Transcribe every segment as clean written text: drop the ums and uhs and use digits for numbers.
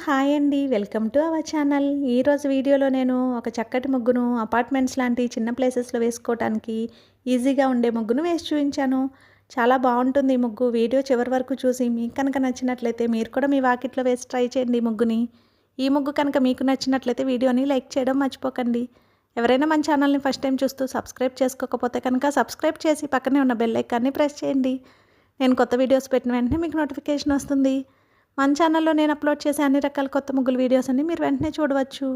Hi అండి. Welcome to our channel. ఈరోజు వీడియోలో నేను ఒక చక్కటి ముగ్గును అపార్ట్మెంట్స్ లాంటి చిన్న ప్లేసెస్‌లో వేసుకోవటానికి ఈజీగా ఉండే ముగ్గును వేసి చూపించాను. చాలా బాగుంటుంది ఈ ముగ్గు. వీడియో చివరి వరకు చూసి మీకు కనుక నచ్చినట్లయితే మీరు కూడా మీ వాకిట్లో వేసి ట్రై చేయండి ఈ ముగ్గుని. ఈ ముగ్గు కనుక మీకు నచ్చినట్లయితే వీడియోని లైక్ చేయడం మర్చిపోకండి. ఎవరైనా మన ఛానల్ని ఫస్ట్ టైం చూస్తూ సబ్స్క్రైబ్ చేసుకోకపోతే కనుక సబ్స్క్రైబ్ చేసి పక్కనే ఉన్న బెల్ ఐకాన్ని ప్రెస్ చేయండి. నేను కొత్త వీడియోస్ పెట్టిన వెంటనే మీకు నోటిఫికేషన్ వస్తుంది. మన ఛానల్లో నేను అప్లోడ్ చేసే అన్ని రకాల కొత్త ముగ్గుల వీడియోస్ అన్ని మీరు వెంటనే చూడవచ్చు.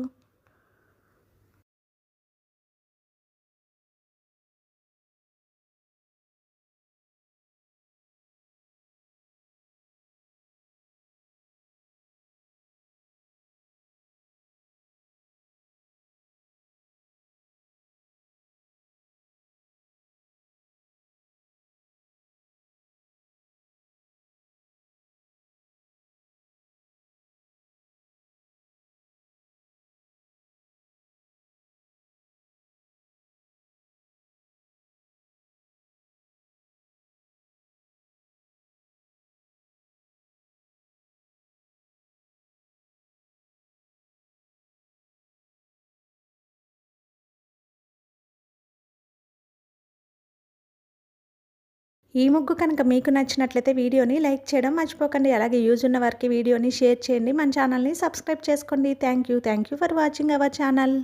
ఈ ముగ్గు కనుక మీకు నచ్చినట్లయితే వీడియోని లైక్ చేయడం మర్చిపోకండి. అలాగే యూజ్ ఉన్న వారికి వీడియోని షేర్ చేయండి. మన ఛానల్ని సబ్స్క్రైబ్ చేసుకోండి. Thank you for watching our channel.